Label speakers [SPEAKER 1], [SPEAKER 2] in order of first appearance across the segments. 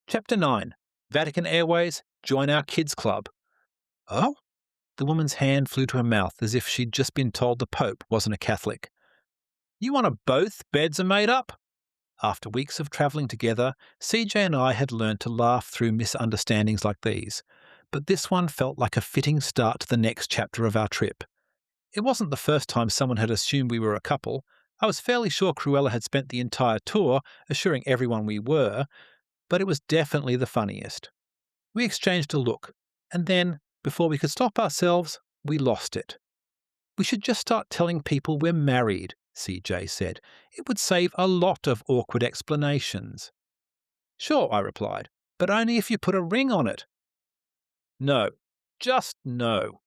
[SPEAKER 1] Chapter 9. Vatican Airways, join our kids club. Oh? The woman's hand flew to her mouth as if she'd just been told the Pope wasn't a Catholic. You want to both beds are made up? After weeks of travelling together, CJ and I had learned to laugh through misunderstandings like these, but this one felt like a fitting start to the next chapter of our trip. It wasn't the first time someone had assumed we were a couple. I was fairly sure Cruella had spent the entire tour assuring everyone we were, but it was definitely the funniest. We exchanged a look, and then, before we could stop ourselves, we lost it. We should just start telling people we're married, CJ said. It would save a lot of awkward explanations. Sure, I replied, but only if you put a ring on it. No, just no.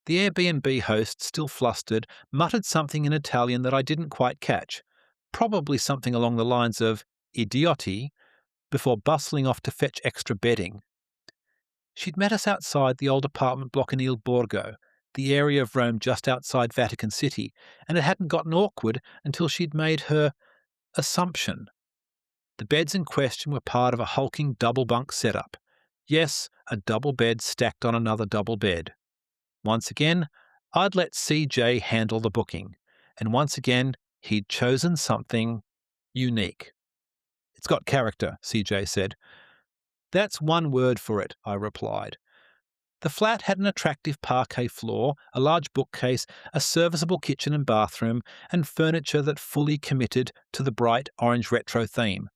[SPEAKER 1] The Airbnb host, still flustered, muttered something in Italian that I didn't quite catch, probably something along the lines of idioti, before bustling off to fetch extra bedding. She'd met us outside the old apartment block in Il Borgo, the area of Rome just outside Vatican City, and it hadn't gotten awkward until she'd made her assumption. The beds in question were part of a hulking double-bunk setup. Yes, a double bed stacked on another double bed. Once again, I'd let CJ handle the booking, and once again, he'd chosen something unique. It's got character, CJ said. That's one word for it, I replied. The flat had an attractive parquet floor, a large bookcase, a serviceable kitchen and bathroom, and furniture that fully committed to the bright orange retro theme.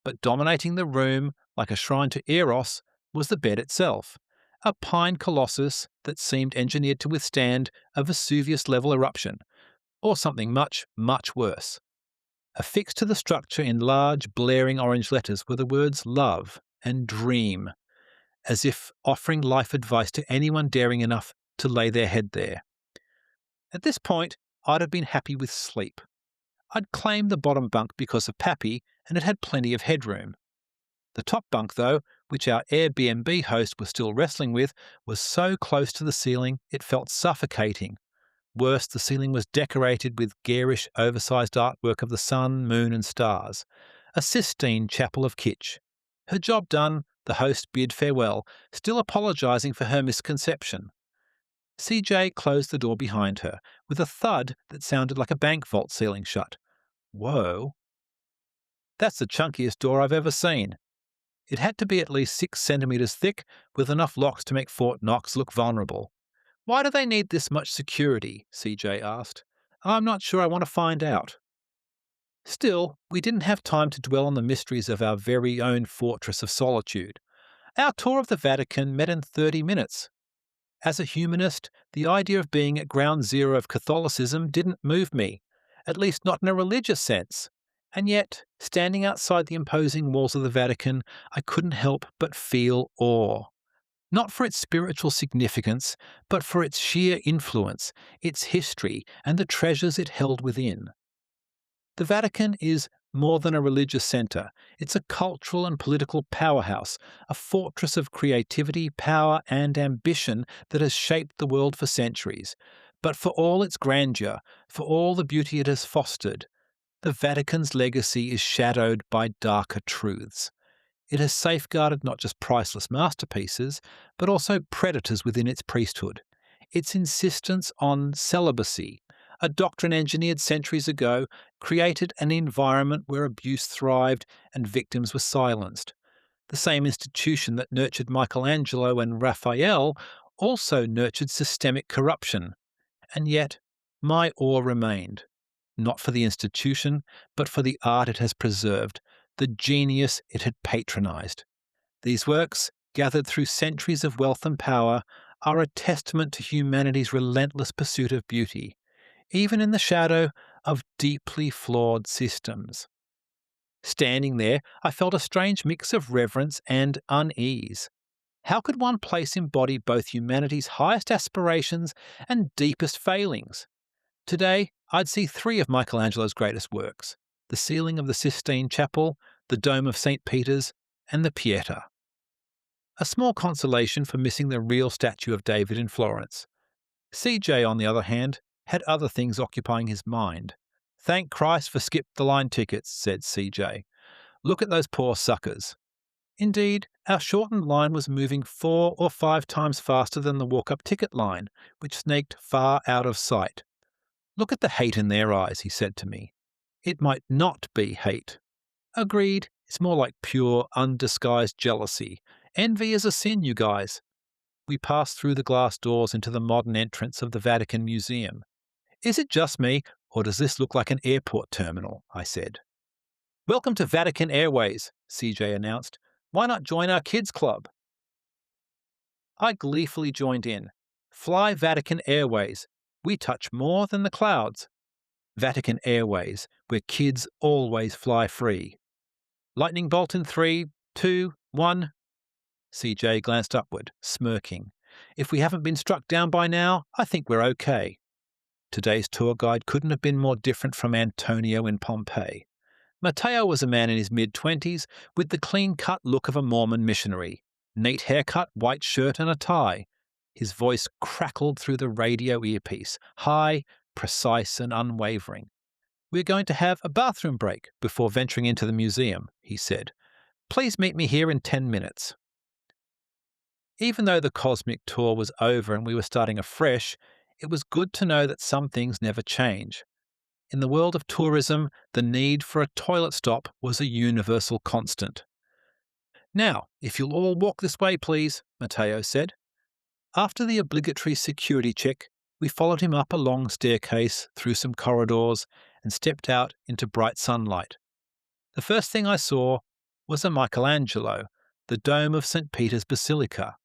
[SPEAKER 1] But dominating the room, like a shrine to Eros, was the bed itself, a pine colossus that seemed engineered to withstand a Vesuvius-level eruption, or something much, much worse. Affixed to the structure in large, blaring orange letters were the words love and dream, as if offering life advice to anyone daring enough to lay their head there. At this point, I'd have been happy with sleep. I'd claimed the bottom bunk because of Pappy, and it had plenty of headroom. The top bunk, though, which our Airbnb host was still wrestling with, was so close to the ceiling it felt suffocating. Worse, the ceiling was decorated with garish, oversized artwork of the sun, moon and stars. A Sistine chapel of kitsch. Her job done, the host bid farewell, still apologising for her misconception. CJ closed the door behind her, with a thud that sounded like a bank vault sealing shut. Whoa. That's the chunkiest door I've ever seen. It had to be at least 6 centimetres thick, with enough locks to make Fort Knox look vulnerable. Why do they need this much security? CJ asked. I'm not sure I want to find out. Still, we didn't have time to dwell on the mysteries of our very own fortress of solitude. Our tour of the Vatican met in 30 minutes. As a humanist, the idea of being at ground zero of Catholicism didn't move me, at least not in a religious sense. And yet, standing outside the imposing walls of the Vatican, I couldn't help but feel awe. Not for its spiritual significance, but for its sheer influence, its history, and the treasures it held within. The Vatican is more than a religious centre. It's a cultural and political powerhouse, a fortress of creativity, power, and ambition that has shaped the world for centuries. But for all its grandeur, for all the beauty it has fostered, the Vatican's legacy is shadowed by darker truths. It has safeguarded not just priceless masterpieces, but also predators within its priesthood. Its insistence on celibacy, a doctrine engineered centuries ago, created an environment where abuse thrived and victims were silenced. The same institution that nurtured Michelangelo and Raphael also nurtured systemic corruption. And yet, my awe remained, not for the institution, but for the art it has preserved, the genius it had patronised. These works, gathered through centuries of wealth and power, are a testament to humanity's relentless pursuit of beauty, even in the shadow of deeply flawed systems. Standing there, I felt a strange mix of reverence and unease. How could one place embody both humanity's highest aspirations and deepest failings? Today, I'd see 3 of Michelangelo's greatest works: the ceiling of the Sistine Chapel, the dome of St. Peter's, and the Pietà. A small consolation for missing the real statue of David in Florence. CJ, on the other hand, had other things occupying his mind. Thank Christ for skip-the-line tickets, said CJ. Look at those poor suckers. Indeed, our shortened line was moving 4 or 5 times faster than the walk-up ticket line, which snaked far out of sight. "Look at the hate in their eyes," he said to me. "It might not be hate." "Agreed. It's more like pure, undisguised jealousy. Envy is a sin, you guys." We passed through the glass doors into the modern entrance of the Vatican Museum. "Is it just me, or does this look like an airport terminal?" I said. "Welcome to Vatican Airways," CJ announced. "Why not join our kids' club?" I gleefully joined in. Fly Vatican Airways. We touch more than the clouds. Vatican Airways, where kids always fly free. Lightning bolt in 3, 2, 1. CJ glanced upward, smirking. "If we haven't been struck down by now, I think we're okay." Today's tour guide couldn't have been more different from Antonio in Pompeii. Matteo was a man in his mid-20s with the clean-cut look of a Mormon missionary. Neat haircut, white shirt and a tie. His voice crackled through the radio earpiece, high, precise and unwavering. "We're going to have a bathroom break before venturing into the museum," he said. "Please meet me here in 10 minutes." Even though the cosmic tour was over and we were starting afresh, it was good to know that some things never change. In the world of tourism, the need for a toilet stop was a universal constant. "Now, if you'll all walk this way, please," Matteo said. After the obligatory security check, we followed him up a long staircase, through some corridors, and stepped out into bright sunlight. The first thing I saw was a Michelangelo, the dome of St. Peter's Basilica.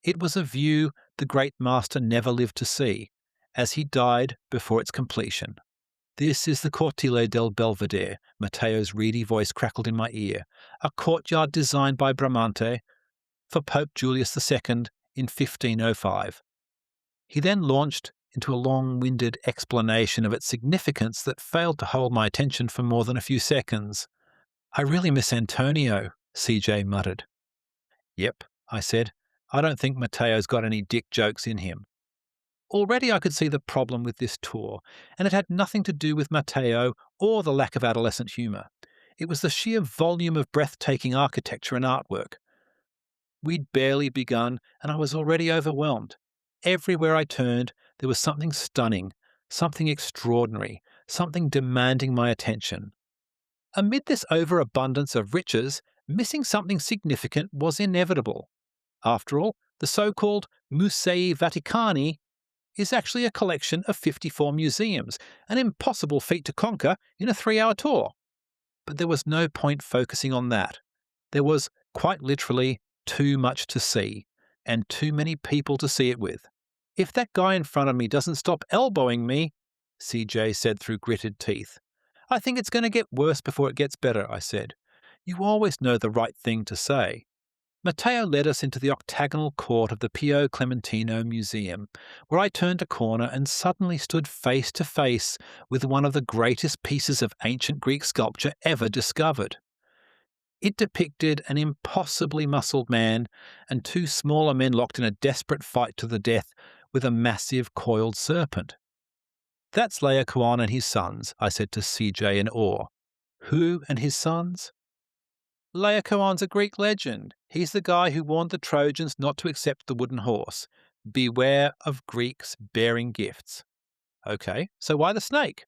[SPEAKER 1] It was a view the great master never lived to see, as he died before its completion. "This is the Cortile del Belvedere," Matteo's reedy voice crackled in my ear, "a courtyard designed by Bramante for Pope Julius II in 1505. He then launched into a long-winded explanation of its significance that failed to hold my attention for more than a few seconds. "I really miss Antonio," CJ muttered. "Yep," I said. "I don't think Matteo's got any dick jokes in him." Already I could see the problem with this tour, and it had nothing to do with Matteo or the lack of adolescent humour. It was the sheer volume of breathtaking architecture and artwork. We'd barely begun, and I was already overwhelmed. Everywhere I turned, there was something stunning, something extraordinary, something demanding my attention. Amid this overabundance of riches, missing something significant was inevitable. After all, the so-called Musei Vaticani is actually a collection of 54 museums, an impossible feat to conquer in a 3-hour tour. But there was no point focusing on that. There was, quite literally, too much to see, and too many people to see it with. "If that guy in front of me doesn't stop elbowing me," CJ said through gritted teeth. "I think it's going to get worse before it gets better," I said. "You always know the right thing to say." Matteo led us into the octagonal court of the Pio Clementino Museum, where I turned a corner and suddenly stood face to face with one of the greatest pieces of ancient Greek sculpture ever discovered. It depicted an impossibly muscled man and 2 smaller men locked in a desperate fight to the death with a massive coiled serpent. "That's Laocoon and his sons," I said to CJ in awe. "Who and his sons?" "Laocoon's a Greek legend. He's the guy who warned the Trojans not to accept the wooden horse. Beware of Greeks bearing gifts." "Okay, so why the snake?"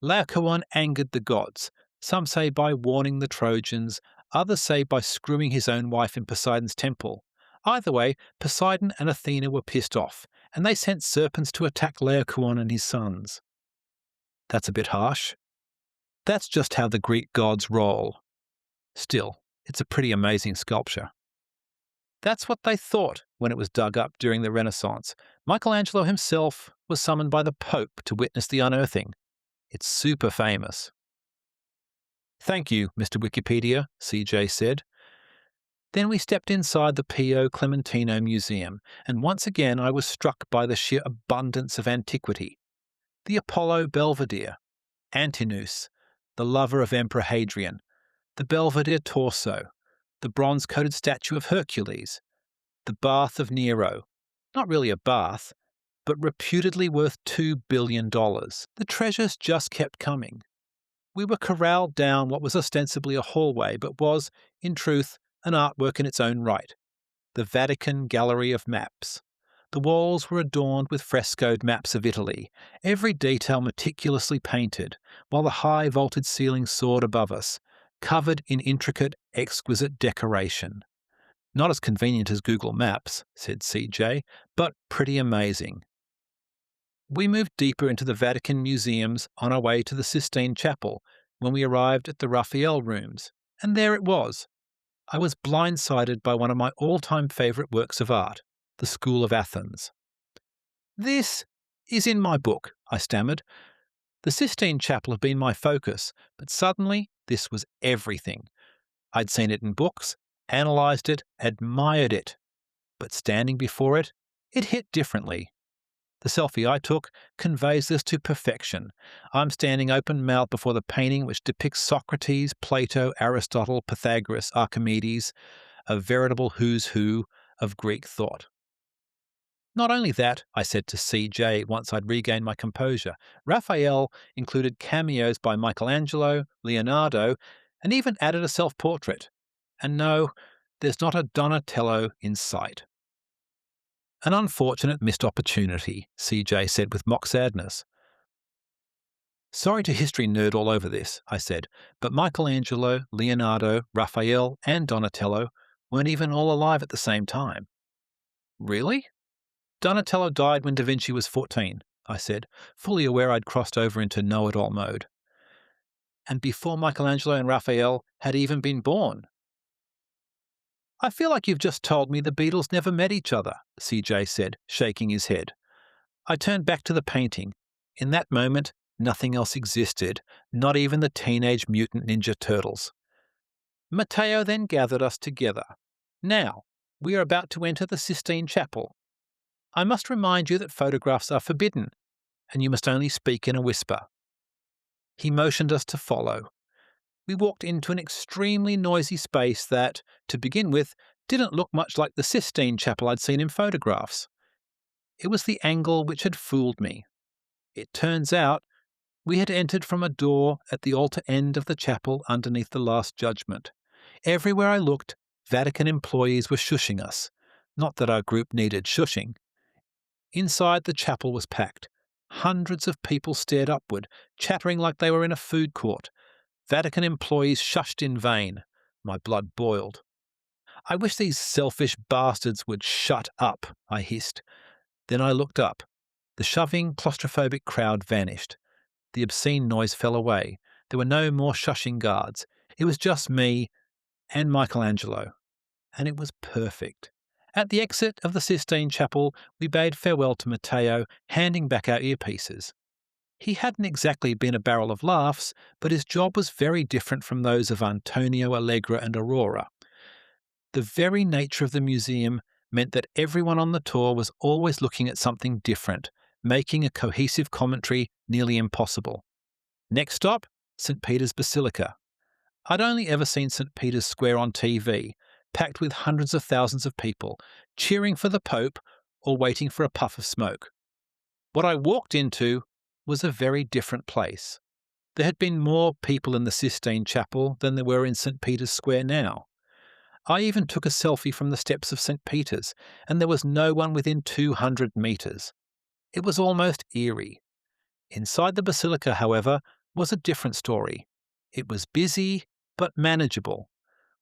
[SPEAKER 1] "Laocoon angered the gods. Some say by warning the Trojans, others say by screwing his own wife in Poseidon's temple. Either way, Poseidon and Athena were pissed off, and they sent serpents to attack Laocoon and his sons." "That's a bit harsh." "That's just how the Greek gods roll. Still, it's a pretty amazing sculpture." That's what they thought when it was dug up during the Renaissance. Michelangelo himself was summoned by the Pope to witness the unearthing. It's super famous. "Thank you, Mr. Wikipedia," CJ said. Then we stepped inside the Pio Clementino Museum, and once again I was struck by the sheer abundance of antiquity. The Apollo Belvedere, Antinous, the lover of Emperor Hadrian, the Belvedere torso, the bronze-coated statue of Hercules, the bath of Nero, not really a bath, but reputedly worth $2 billion. The treasures just kept coming. We were corralled down what was ostensibly a hallway, but was, in truth, an artwork in its own right, the Vatican Gallery of Maps. The walls were adorned with frescoed maps of Italy, every detail meticulously painted, while the high vaulted ceiling soared above us, covered in intricate, exquisite decoration. Not as convenient as Google Maps, said CJ, but pretty amazing. We moved deeper into the Vatican museums on our way to the Sistine Chapel when we arrived at the Raphael rooms, and there it was. I was blindsided by one of my all-time favourite works of art, the School of Athens. "This is in my book," I stammered. The Sistine Chapel had been my focus, but suddenly this was everything. I'd seen it in books, analysed it, admired it, but standing before it, it hit differently. The selfie I took conveys this to perfection. I'm standing open-mouthed before the painting which depicts Socrates, Plato, Aristotle, Pythagoras, Archimedes, a veritable who's who of Greek thought. Not only that, I said to CJ once I'd regained my composure, Raphael included cameos by Michelangelo, Leonardo, and even added a self-portrait. And no, there's not a Donatello in sight. "An unfortunate missed opportunity," CJ said with mock sadness. "Sorry to history nerd all over this," I said, "but Michelangelo, Leonardo, Raphael, and Donatello weren't even all alive at the same time." "Really?" "Donatello died when Da Vinci was 14, I said, fully aware I'd crossed over into know-it-all mode. "And before Michelangelo and Raphael had even been born." "I feel like you've just told me the Beatles never met each other," CJ said, shaking his head. I turned back to the painting. In that moment, nothing else existed, not even the Teenage Mutant Ninja Turtles. Matteo then gathered us together. "Now, we are about to enter the Sistine Chapel. I must remind you that photographs are forbidden, and you must only speak in a whisper." He motioned us to follow. We walked into an extremely noisy space that, to begin with, didn't look much like the Sistine Chapel I'd seen in photographs. It was the angle which had fooled me. It turns out we had entered from a door at the altar end of the chapel underneath the Last Judgment. Everywhere I looked, Vatican employees were shushing us. Not that our group needed shushing. Inside, the chapel was packed. Hundreds of people stared upward, chattering like they were in a food court. Vatican employees shushed in vain. My blood boiled. "I wish these selfish bastards would shut up," I hissed. Then I looked up. The shoving, claustrophobic crowd vanished. The obscene noise fell away. There were no more shushing guards. It was just me and Michelangelo. And it was perfect. At the exit of the Sistine Chapel, we bade farewell to Matteo, handing back our earpieces. He hadn't exactly been a barrel of laughs, but his job was very different from those of Antonio, Allegra and Aurora. The very nature of the museum meant that everyone on the tour was always looking at something different, making a cohesive commentary nearly impossible. Next stop, St. Peter's Basilica. I'd only ever seen St. Peter's Square on TV, packed with hundreds of thousands of people, cheering for the Pope or waiting for a puff of smoke. What I walked into was a very different place. There had been more people in the Sistine Chapel than there were in St. Peter's Square now. I even took a selfie from the steps of St. Peter's, and there was no one within 200 metres. It was almost eerie. Inside the basilica, however, was a different story. It was busy, but manageable.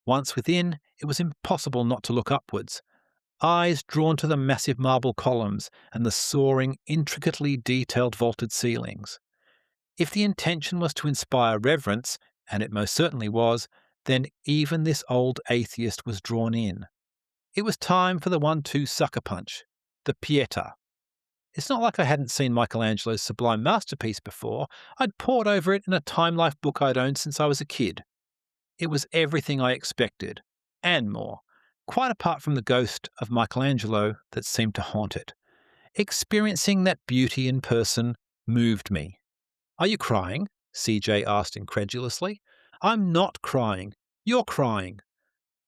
[SPEAKER 1] Once within, it was impossible not to look upwards. Eyes drawn to the massive marble columns and the soaring, intricately detailed vaulted ceilings. If the intention was to inspire reverence, and it most certainly was, then even this old atheist was drawn in. It was time for the 1-2 sucker punch, the Pietà. It's not like I hadn't seen Michelangelo's sublime masterpiece before. I'd pored over it in a Time Life book I'd owned since I was a kid. It was everything I expected, and more, quite apart from the ghost of Michelangelo that seemed to haunt it. Experiencing that beauty in person moved me. "Are you crying?" CJ asked incredulously. "I'm not crying. You're crying."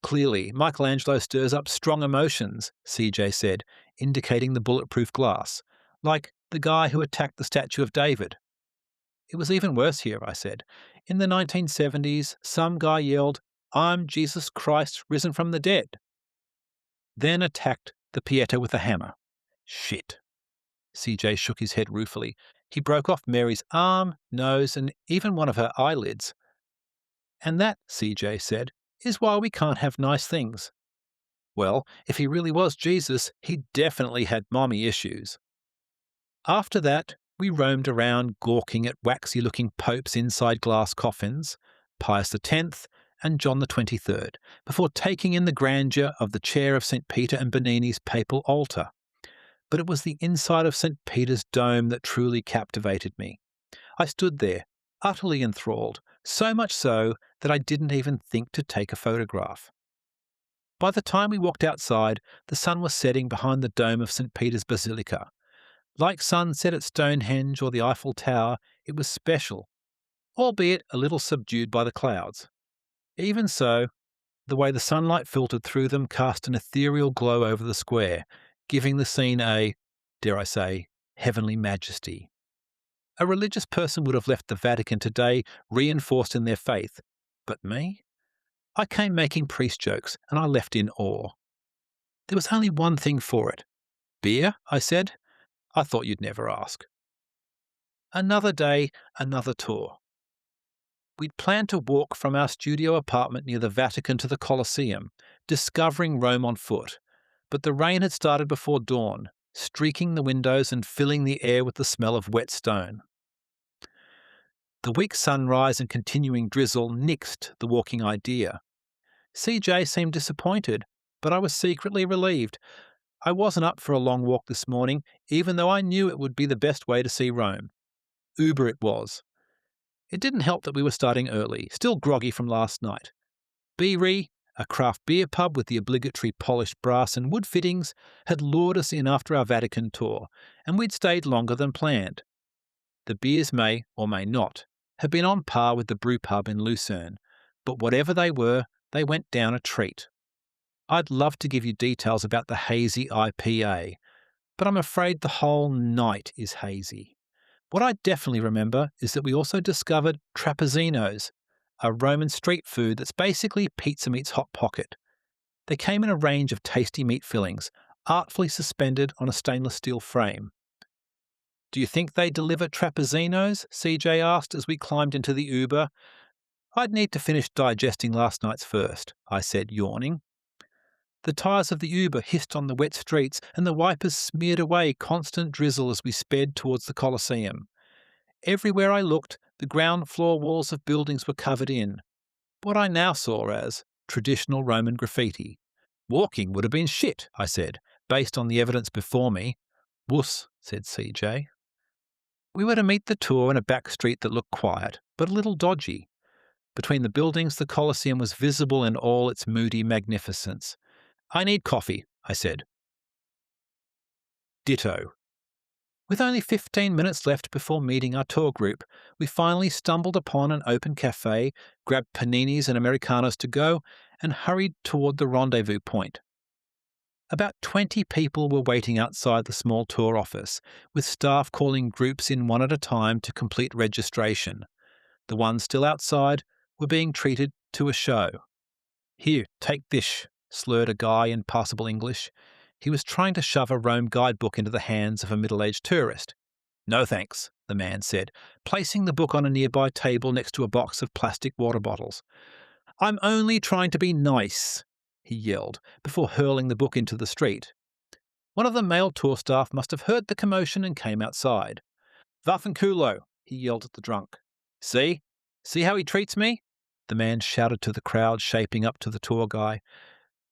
[SPEAKER 1] "Clearly, Michelangelo stirs up strong emotions," CJ said, indicating the bulletproof glass, like the guy who attacked the statue of David. "It was even worse here," I said. "In the 1970s, some guy yelled, I'm Jesus Christ risen from the dead. Then attacked the Pieta with a hammer. Shit. CJ shook his head ruefully. He broke off Mary's arm, nose, and even one of her eyelids. And that, CJ said, is why we can't have nice things. Well, if he really was Jesus, he definitely had mommy issues. After that, we roamed around gawking at waxy-looking popes inside glass coffins, Pius X and John the 23rd, before taking in the grandeur of the chair of St. Peter and Bernini's papal altar. But it was the inside of St. Peter's dome that truly captivated me. I stood there, utterly enthralled, so much so that I didn't even think to take a photograph. By the time we walked outside, the sun was setting behind the dome of St. Peter's Basilica. Like sunset at Stonehenge or the Eiffel Tower, it was special, albeit a little subdued by the clouds. Even so, the way the sunlight filtered through them cast an ethereal glow over the square, giving the scene a, dare I say, heavenly majesty. A religious person would have left the Vatican today reinforced in their faith, but me? I came making priest jokes, and I left in awe. There was only one thing for it. Beer, I said. I thought you'd never ask. Another day, another tour. We'd planned to walk from our studio apartment near the Vatican to the Colosseum, discovering Rome on foot, but the rain had started before dawn, streaking the windows and filling the air with the smell of wet stone. The weak sunrise and continuing drizzle nixed the walking idea. CJ seemed disappointed, but I was secretly relieved. I wasn't up for a long walk this morning, even though I knew it would be the best way to see Rome. Uber it was. It didn't help that we were starting early, still groggy from last night. Beery, a craft beer pub with the obligatory polished brass and wood fittings, had lured us in after our Vatican tour, and we'd stayed longer than planned. The beers may, or may not, have been on par with the brew pub in Lucerne, but whatever they were, they went down a treat. I'd love to give you details about the hazy IPA, but I'm afraid the whole night is hazy. What I definitely remember is that we also discovered trapezzinos, a Roman street food that's basically pizza meets Hot Pocket. They came in a range of tasty meat fillings, artfully suspended on a stainless steel frame. Do you think they deliver trapezzinos? CJ asked as we climbed into the Uber. I'd need to finish digesting last night's first, I said, yawning. The tyres of the Uber hissed on the wet streets and the wipers smeared away constant drizzle as we sped towards the Colosseum. Everywhere I looked, the ground floor walls of buildings were covered in, what I now saw as traditional Roman graffiti. Walking would have been shit, I said, based on the evidence before me. Wuss, said CJ. We were to meet the tour in a back street that looked quiet, but a little dodgy. Between the buildings, the Colosseum was visible in all its moody magnificence. I need coffee, I said. Ditto. With only 15 minutes left before meeting our tour group, we finally stumbled upon an open cafe, grabbed paninis and Americanos to go, and hurried toward the rendezvous point. About 20 people were waiting outside the small tour office, with staff calling groups in one at a time to complete registration. The ones still outside were being treated to a show. Here, take this, slurred a guy in passable English. He was trying to shove a Rome guidebook into the hands of a middle-aged tourist. No thanks, the man said, placing the book on a nearby table next to a box of plastic water bottles. I'm only trying to be nice, he yelled, before hurling the book into the street. One of the male tour staff must have heard the commotion and came outside. Vaffanculo, he yelled at the drunk. See? See how he treats me? The man shouted to the crowd shaping up to the tour guy.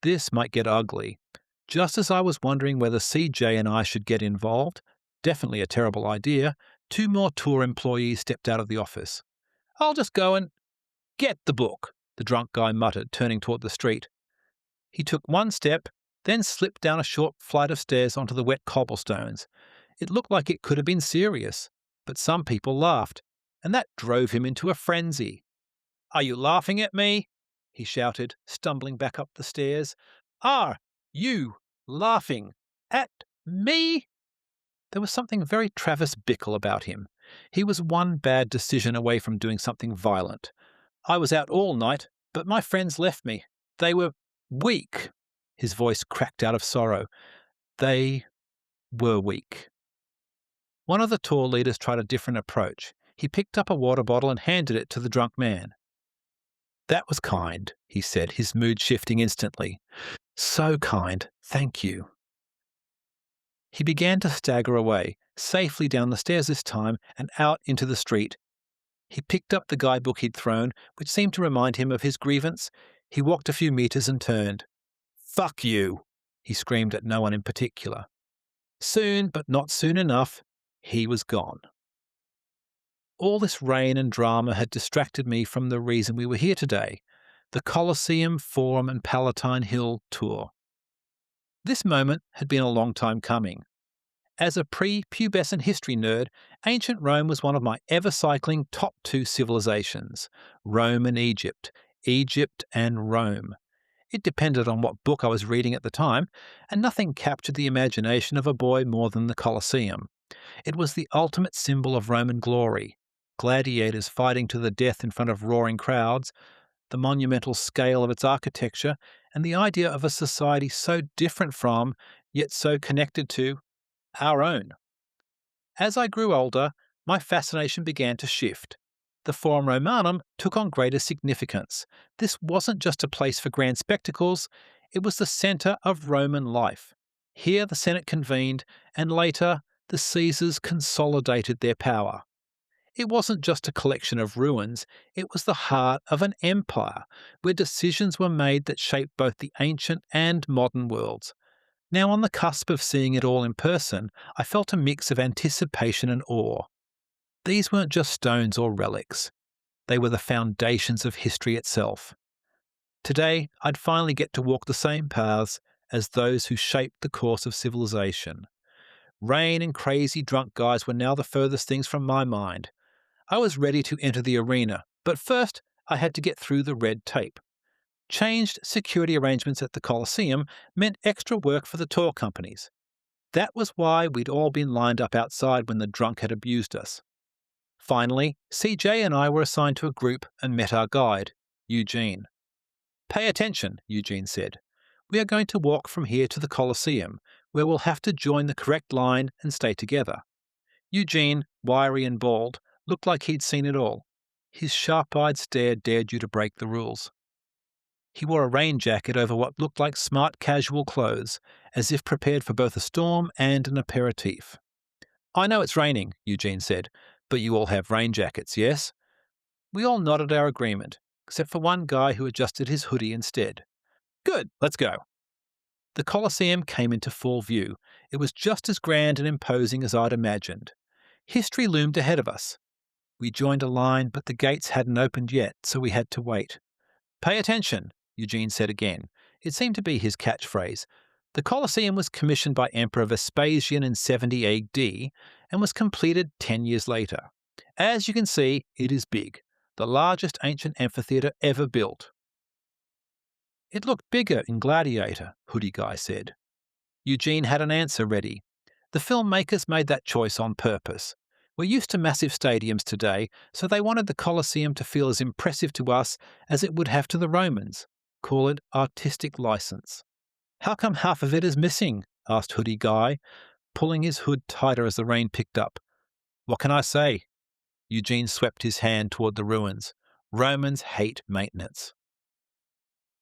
[SPEAKER 1] This might get ugly. Just as I was wondering whether CJ and I should get involved, definitely a terrible idea, 2 more tour employees stepped out of the office. I'll just go and get the book, the drunk guy muttered, turning toward the street. He took one step, then slipped down a short flight of stairs onto the wet cobblestones. It looked like it could have been serious, but some people laughed, and that drove him into a frenzy. Are you laughing at me? He shouted, stumbling back up the stairs. Are you laughing at me? There was something very Travis Bickle about him. He was one bad decision away from doing something violent. I was out all night, But my friends left me. They were weak. His voice cracked out of sorrow. They were weak. One of the tour leaders tried a different approach. He picked up a water bottle and handed it to the drunk man. That was kind, he said, his mood shifting instantly. So kind, thank you. He began to stagger away, safely down the stairs this time and out into the street. He picked up the guidebook he'd thrown, which seemed to remind him of his grievance. He walked a few metres and turned. Fuck you, he screamed at no one in particular. Soon, but not soon enough, he was gone. All this rain and drama had distracted me from the reason we were here today, the Colosseum, Forum and Palatine Hill tour. This moment had been a long time coming. As a pre-pubescent history nerd, ancient Rome was one of my ever-cycling top two civilizations, Rome and Egypt, Egypt and Rome. It depended on what book I was reading at the time, and nothing captured the imagination of a boy more than the Colosseum. It was the ultimate symbol of Roman glory, gladiators fighting to the death in front of roaring crowds, the monumental scale of its architecture, and the idea of a society so different from, yet so connected to, our own. As I grew older, my fascination began to shift. The Forum Romanum took on greater significance. This wasn't just a place for grand spectacles, it was the centre of Roman life. Here the Senate convened, and later the Caesars consolidated their power. It wasn't just a collection of ruins, it was the heart of an empire, where decisions were made that shaped both the ancient and modern worlds. Now on the cusp of seeing it all in person, I felt a mix of anticipation and awe. These weren't just stones or relics. They were the foundations of history itself. Today, I'd finally get to walk the same paths as those who shaped the course of civilization. Rain and crazy drunk guys were now the furthest things from my mind. I was ready to enter the arena, but first I had to get through the red tape. Changed security arrangements at the Colosseum meant extra work for the tour companies. That was why we'd all been lined up outside when the drunk had abused us. Finally, CJ and I were assigned to a group and met our guide, Eugene. Pay attention, Eugene said. We are going to walk from here to the Colosseum, where we'll have to join the correct line and stay together. Eugene, wiry and bald, looked like he'd seen it all. His sharp-eyed stare dared you to break the rules. He wore a rain jacket over what looked like smart casual clothes, as if prepared for both a storm and an aperitif. I know it's raining, Eugene said, but you all have rain jackets, yes? We all nodded our agreement, except for one guy who adjusted his hoodie instead. Good, let's go. The Colosseum came into full view. It was just as grand and imposing as I'd imagined. History loomed ahead of us. We joined a line, but the gates hadn't opened yet, so we had to wait. Pay attention, Eugene said again. It seemed to be his catchphrase. The Colosseum was commissioned by Emperor Vespasian in 70 AD and was completed 10 years later. As you can see, it is big, the largest ancient amphitheatre ever built. It looked bigger in Gladiator, Hoodie Guy said. Eugene had an answer ready. The filmmakers made that choice on purpose. We're used to massive stadiums today, so they wanted the Colosseum to feel as impressive to us as it would have to the Romans. Call it artistic license. How come half of it is missing? Asked Hoodie Guy, pulling his hood tighter as the rain picked up. What can I say? Eugene swept his hand toward the ruins. Romans hate maintenance.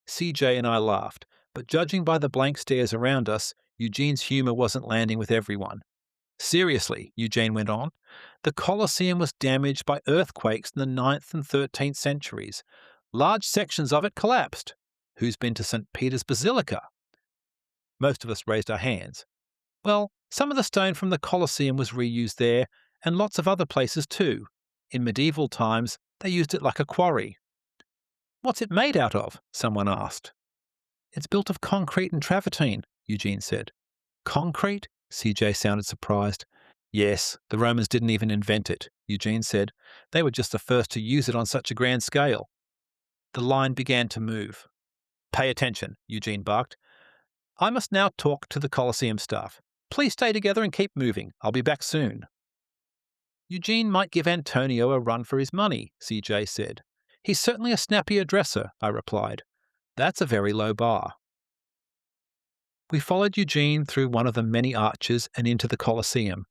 [SPEAKER 1] CJ and I laughed, but judging by the blank stares around us, Eugene's humour wasn't landing with everyone. Seriously, Eugene went on, the Colosseum was damaged by earthquakes in the 9th and 13th centuries. Large sections of it collapsed. Who's been to St. Peter's Basilica? Most of us raised our hands. Well, some of the stone from the Colosseum was reused there, and lots of other places too. In medieval times, they used it like a quarry. What's it made out of? Someone asked. It's built of concrete and travertine, Eugene said. Concrete? CJ sounded surprised. Yes, the Romans didn't even invent it, Eugene said. They were just the first to use it on such a grand scale. The line began to move. Pay attention, Eugene barked. I must now talk to the Colosseum staff. Please stay together and keep moving. I'll be back soon. Eugene might give Antonio a run for his money, CJ said. He's certainly a snappier dresser, I replied. That's a very low bar. We followed Eugene through one of the many arches and into the Colosseum.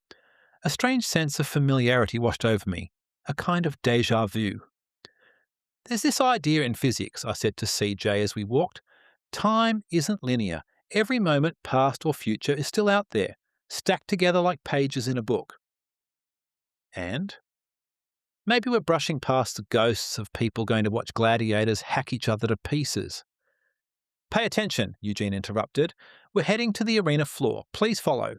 [SPEAKER 1] A strange sense of familiarity washed over me, a kind of déjà vu. There's this idea in physics, I said to CJ as we walked. Time isn't linear. Every moment, past or future, is still out there, stacked together like pages in a book. And? Maybe we're brushing past the ghosts of people going to watch gladiators hack each other to pieces. Pay attention, Eugene interrupted. We're heading to the arena floor. Please follow.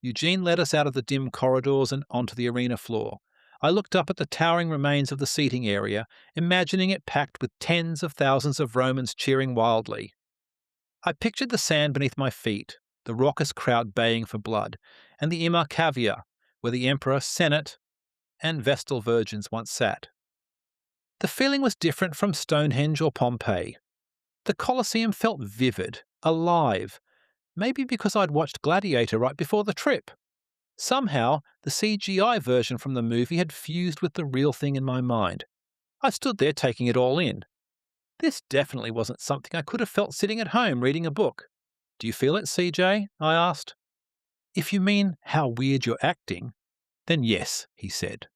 [SPEAKER 1] Eugene led us out of the dim corridors and onto the arena floor. I looked up at the towering remains of the seating area, imagining it packed with tens of thousands of Romans cheering wildly. I pictured the sand beneath my feet, the raucous crowd baying for blood, and the Imma Cavia, where the emperor, senate, and Vestal virgins once sat. The feeling was different from Stonehenge or Pompeii. The Colosseum felt vivid, alive, maybe because I'd watched Gladiator right before the trip. Somehow, the CGI version from the movie had fused with the real thing in my mind. I stood there taking it all in. This definitely wasn't something I could have felt sitting at home reading a book. Do you feel it, CJ? I asked. If you mean how weird you're acting, then yes, he said.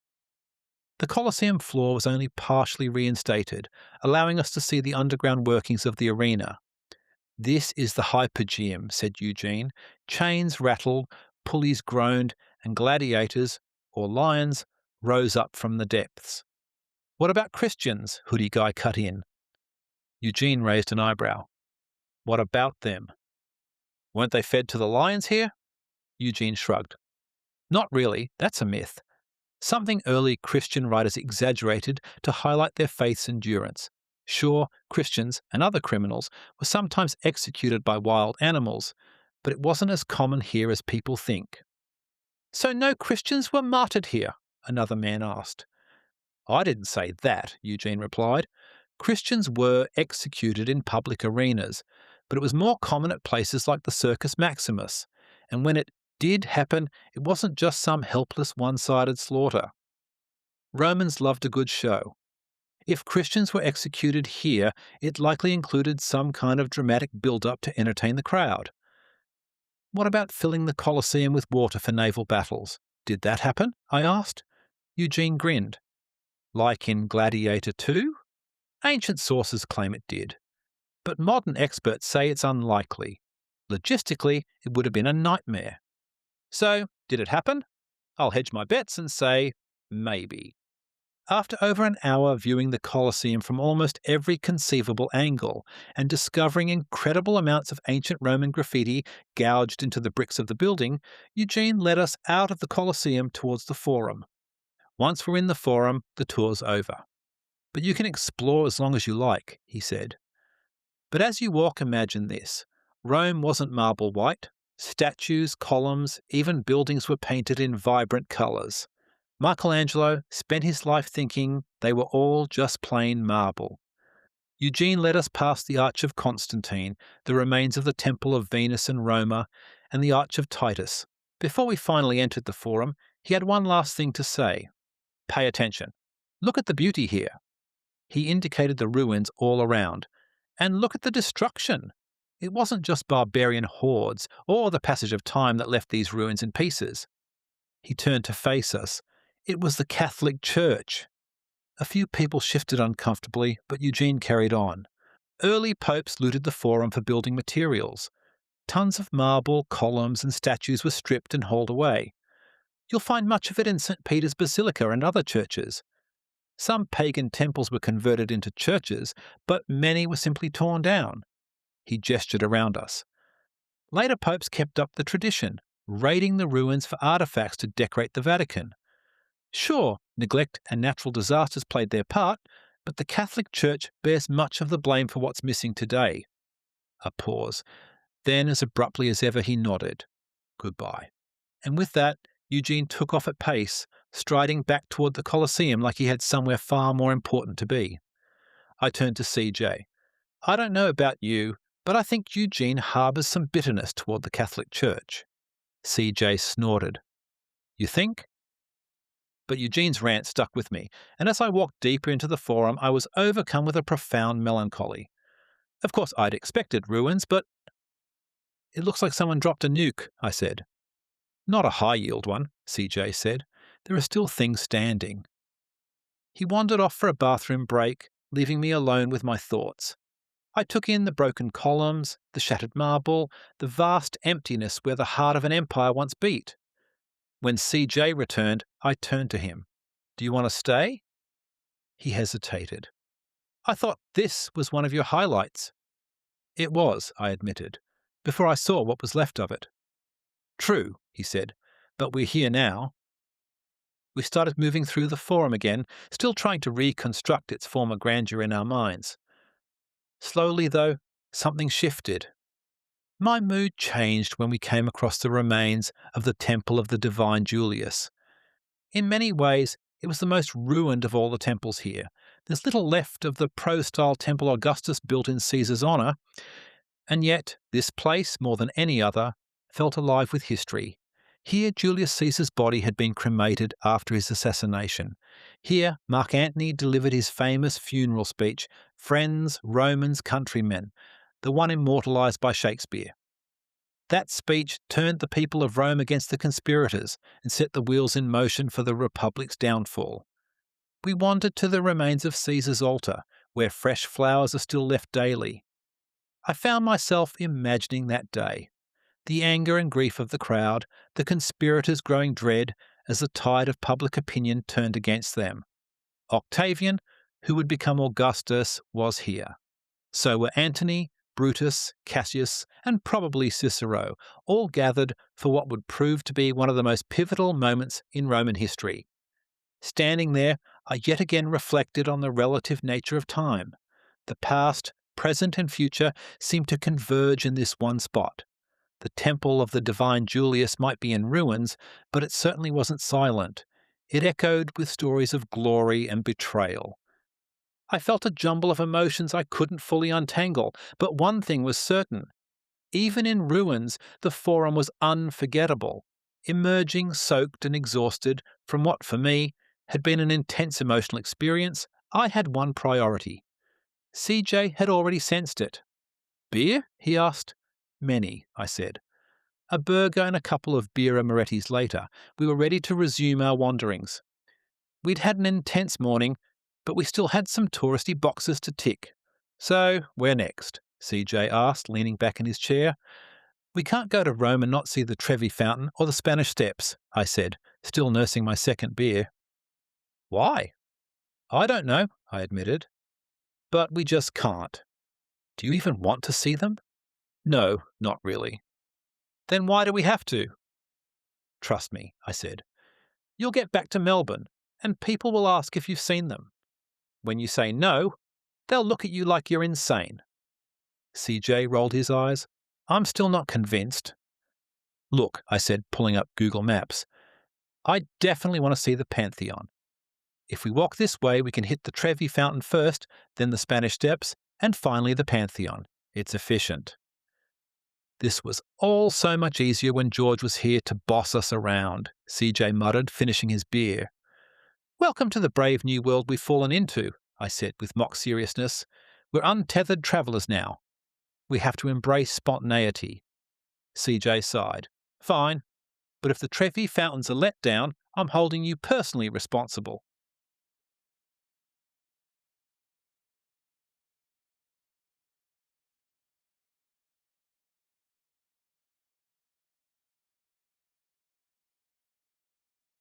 [SPEAKER 1] The Colosseum floor was only partially reinstated, allowing us to see the underground workings of the arena. This is the Hypogeum, said Eugene. Chains rattled, pulleys groaned, and gladiators, or lions, rose up from the depths. What about Christians? Hoodie Guy cut in. Eugene raised an eyebrow. What about them? Weren't they fed to the lions here? Eugene shrugged. Not really, that's a myth. Something early Christian writers exaggerated to highlight their faith's endurance. Sure, Christians and other criminals were sometimes executed by wild animals, but it wasn't as common here as people think. So no Christians were martyred here? Another man asked. I didn't say that, Eugene replied. Christians were executed in public arenas, but it was more common at places like the Circus Maximus, and when it did happen, it wasn't just some helpless one-sided slaughter. Romans loved a good show. If Christians were executed here, it likely included some kind of dramatic build-up to entertain the crowd. What about filling the Colosseum with water for naval battles? Did that happen? I asked. Eugene grinned. Like in Gladiator 2? Ancient sources claim it did, but modern experts say it's unlikely. Logistically, it would have been a nightmare. So, did it happen? I'll hedge my bets and say, maybe. After over an hour viewing the Colosseum from almost every conceivable angle and discovering incredible amounts of ancient Roman graffiti gouged into the bricks of the building, Eugene led us out of the Colosseum towards the Forum. Once we're in the Forum, the tour's over. But you can explore as long as you like, he said. But as you walk, imagine this. Rome wasn't marble white. Statues, columns, even buildings were painted in vibrant colours. Michelangelo spent his life thinking they were all just plain marble. Eugene led us past the Arch of Constantine, the remains of the Temple of Venus and Roma, and the Arch of Titus. Before we finally entered the Forum, he had one last thing to say. Pay attention. Look at the beauty here. He indicated the ruins all around. And look at the destruction. It wasn't just barbarian hordes or the passage of time that left these ruins in pieces. He turned to face us. It was the Catholic Church. A few people shifted uncomfortably, but Eugene carried on. Early popes looted the Forum for building materials. Tons of marble, columns, and statues were stripped and hauled away. You'll find much of it in St. Peter's Basilica and other churches. Some pagan temples were converted into churches, but many were simply torn down. He gestured around us. Later popes kept up the tradition, raiding the ruins for artifacts to decorate the Vatican. Sure, neglect and natural disasters played their part, but the Catholic Church bears much of the blame for what's missing today. A pause. Then, as abruptly as ever, he nodded. Goodbye. And with that, Eugene took off at pace, striding back toward the Colosseum like he had somewhere far more important to be. I turned to CJ. I don't know about you, but I think Eugene harbours some bitterness toward the Catholic Church. CJ snorted. You think? But Eugene's rant stuck with me, and as I walked deeper into the forum, I was overcome with a profound melancholy. Of course, I'd expected ruins, but it looks like someone dropped a nuke, I said. Not a high-yield one, CJ said. There are still things standing. He wandered off for a bathroom break, leaving me alone with my thoughts. I took in the broken columns, the shattered marble, the vast emptiness where the heart of an empire once beat. When CJ returned, I turned to him. Do you want to stay? He hesitated. I thought this was one of your highlights. It was, I admitted, before I saw what was left of it. True, he said, but we're here now. We started moving through the forum again, still trying to reconstruct its former grandeur in our minds. Slowly, though, something shifted. My mood changed when we came across the remains of the Temple of the Divine Julius. In many ways, it was the most ruined of all the temples here. There's little left of the pro-style Temple Augustus built in Caesar's honour, and yet this place, more than any other, felt alive with history. Here Julius Caesar's body had been cremated after his assassination. Here Mark Antony delivered his famous funeral speech, Friends, Romans, Countrymen, the one immortalised by Shakespeare. That speech turned the people of Rome against the conspirators and set the wheels in motion for the Republic's downfall. We wandered to the remains of Caesar's altar, where fresh flowers are still left daily. I found myself imagining that day. The anger and grief of the crowd, the conspirators growing dread as the tide of public opinion turned against them. Octavian, who would become Augustus, was here. So were Antony, Brutus, Cassius, and probably Cicero, all gathered for what would prove to be one of the most pivotal moments in Roman history. Standing there, I yet again reflected on the relative nature of time. The past, present, and future seemed to converge in this one spot. The temple of the divine Julius might be in ruins, but it certainly wasn't silent. It echoed with stories of glory and betrayal. I felt a jumble of emotions I couldn't fully untangle, but one thing was certain. Even in ruins, the forum was unforgettable, emerging soaked and exhausted from what, for me, had been an intense emotional experience. I had one priority. CJ had already sensed it. Beer? He asked. Many, I said. A burger and a couple of Birra Morettis later, we were ready to resume our wanderings. We'd had an intense morning, but we still had some touristy boxes to tick. So, where next? CJ asked, leaning back in his chair. We can't go to Rome and not see the Trevi Fountain or the Spanish Steps, I said, still nursing my second beer. Why? I don't know, I admitted. But we just can't. Do you even want to see them? No, not really. Then why do we have to? Trust me, I said. You'll get back to Melbourne, and people will ask if you've seen them. When you say no, they'll look at you like you're insane. CJ rolled his eyes. I'm still not convinced. Look, I said, pulling up Google Maps. I definitely want to see the Pantheon. If we walk this way, we can hit the Trevi Fountain first, then the Spanish Steps, and finally the Pantheon. It's efficient. This was all so much easier when George was here to boss us around, CJ muttered, finishing his beer. Welcome to the brave new world we've fallen into, I said with mock seriousness. We're untethered travellers now. We have to embrace spontaneity. CJ sighed. Fine, but if the Trevi Fountain's a letdown, I'm holding you personally responsible.